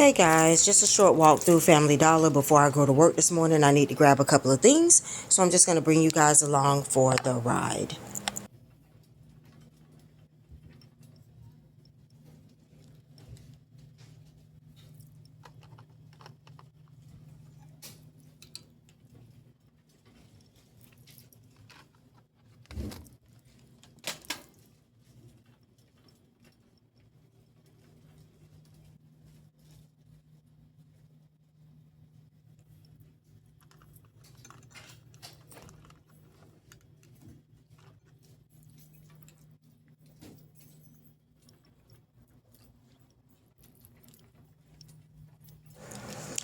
Hey guys, just a short walk through Family Dollar before I go to work this morning. I need to grab a couple of things, so I'm just going to bring you guys along for the ride.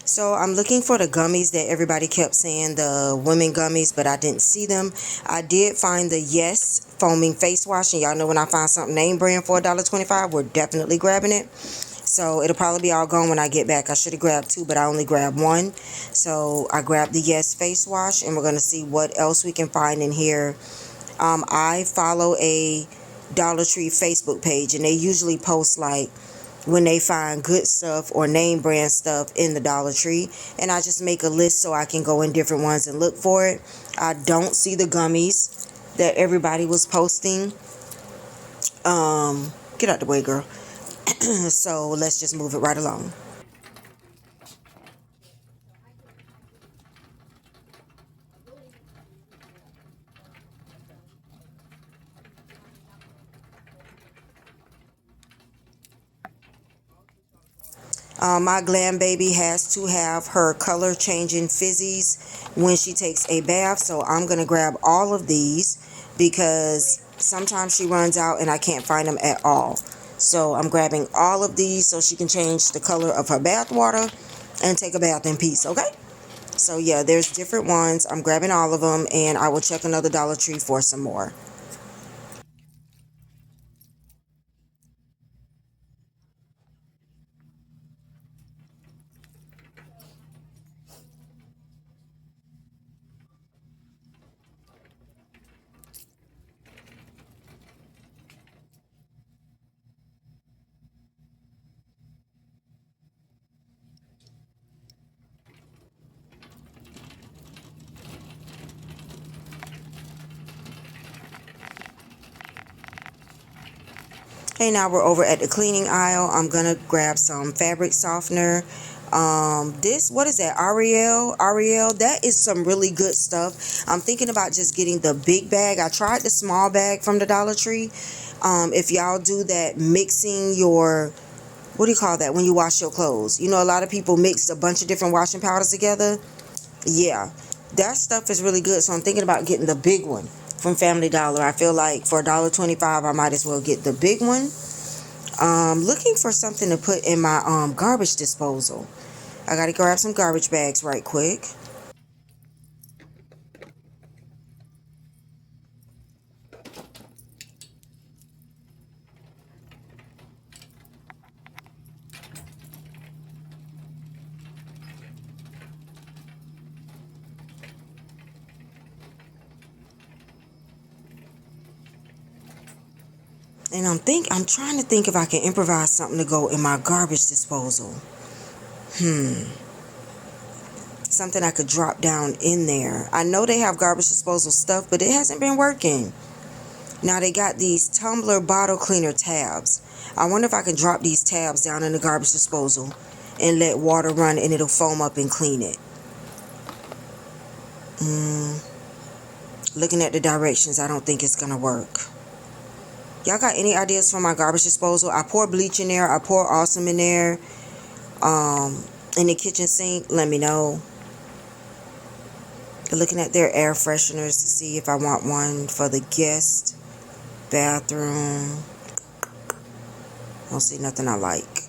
So I'm looking for the gummies that everybody kept saying, the women gummies, but I didn't see them. I did find the Yes foaming face wash, and y'all know when I find something name brand for $1.25, we're definitely grabbing it. So it'll probably be all gone when I get back. I should have grabbed two, but I only grabbed one. So I grabbed the Yes face wash, and we're going to see what else we can find in here. I follow a Dollar Tree Facebook page, and they usually post like when they find good stuff or name brand stuff in the Dollar Tree, and I just make a list so I can go in different ones and look for it. I don't see the gummies that everybody was posting. Get out the way, girl. So let's just move it right along. My glam baby has to have her color changing fizzies when she takes a bath, so I'm going to grab all of these because sometimes she runs out and I can't find them at all. So I'm grabbing all of these so she can change the color of her bath water and take a bath in peace, okay? So yeah, there's different ones. I'm grabbing all of them, and I will check another Dollar Tree for some more. Okay, now we're over at the cleaning aisle. I'm gonna grab some fabric softener. This, what is that? Ariel, that is some really good stuff. I'm thinking about just getting the big bag. I tried the small bag from the Dollar Tree. If y'all do that, mixing your, what do you call that when you wash your clothes? You know, a lot of people mix a bunch of different washing powders together. Yeah, that stuff is really good. So I'm thinking about getting the big one from Family Dollar. I feel like for $1.25, I might as well get the big one. Looking for something to put in my garbage disposal. I gotta grab some garbage bags right quick. And I'm trying to think if I can improvise something to go in my garbage disposal. Something I could drop down in there. I know they have garbage disposal stuff, but it hasn't been working. Now they got these tumbler bottle cleaner tabs. I wonder if I can drop these tabs down in the garbage disposal and let water run and it'll foam up and clean it. Looking at the directions, I don't think it's gonna work. Y'all got any ideas for my garbage disposal? I pour bleach in there. I pour awesome in there. In the kitchen sink, let me know. Looking at their air fresheners to see if I want one for the guest bathroom. Don't see nothing I like.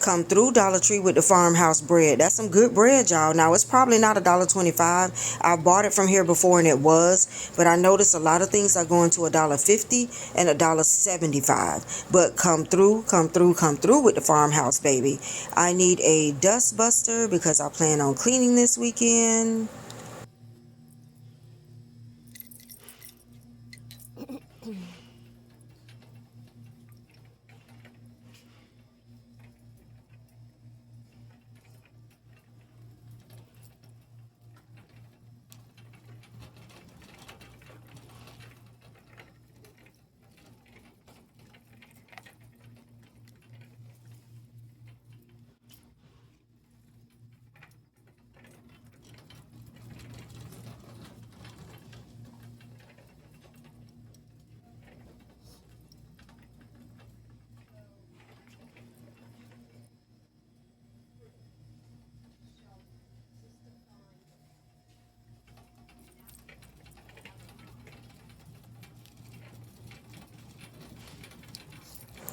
Come through Dollar Tree with the farmhouse bread. That's some good bread, y'all. Now, it's probably not $1.25. I bought it from here before and it was, but I noticed a lot of things are going to $1.50 and $1.75. But come through, come through, come through with the farmhouse, baby. I need a dust buster because I plan on cleaning this weekend.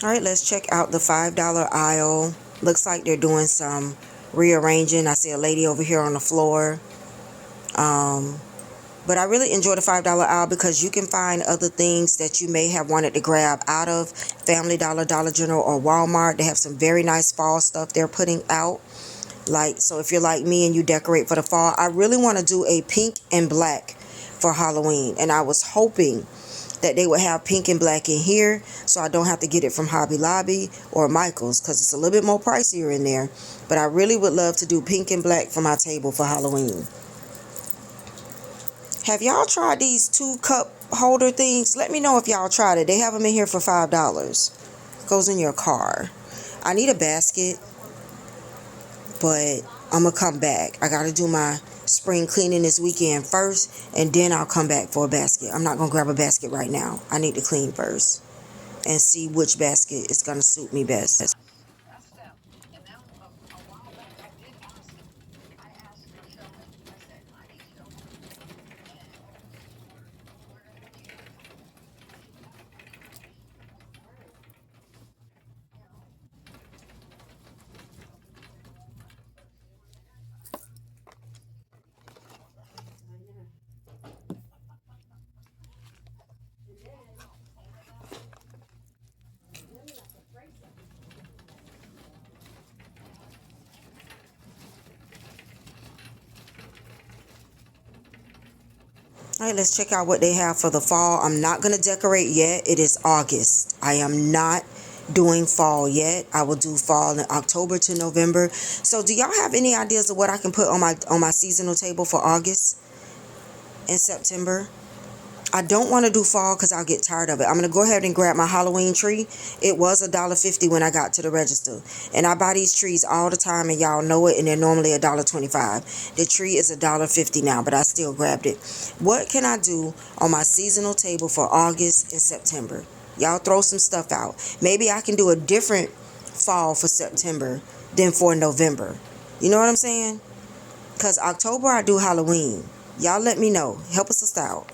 All right, let's check out the $5 aisle. Looks like they're doing some rearranging. I see a lady over here on the floor. But I really enjoy the $5 aisle because you can find other things that you may have wanted to grab out of Family Dollar, Dollar General, or Walmart. They have some very nice fall stuff they're putting out. Like, so if you're like me and you decorate for the fall, I really want to do a pink and black for Halloween. And I was hoping that they would have pink and black in here so I don't have to get it from Hobby Lobby or Michael's because it's a little bit more pricier in there. But I really would love to do pink and black for my table for Halloween. Have y'all tried these 2-cup holder things? Let me know if y'all tried it. They have them in here for $5. Goes in your car. I need a basket, but I'm going to come back. I got to do my spring cleaning this weekend first, and then I'll come back for a basket. I'm not going to grab a basket right now. I need to clean first and see which basket is going to suit me best. All right, let's check out what they have for the fall. I'm not going to decorate yet. It is August. I am not doing fall yet. I will do fall in October to November. So do y'all have any ideas of what I can put on my seasonal table for August and September? I don't want to do fall because I'll get tired of it. I'm going to go ahead and grab my Halloween tree. It was $1.50 when I got to the register. And I buy these trees all the time and y'all know it, and they're normally $1.25. The tree is $1.50 now, but I still grabbed it. What can I do on my seasonal table for August and September? Y'all throw some stuff out. Maybe I can do a different fall for September than for November. You know what I'm saying? Because October I do Halloween. Y'all let me know. Help us out.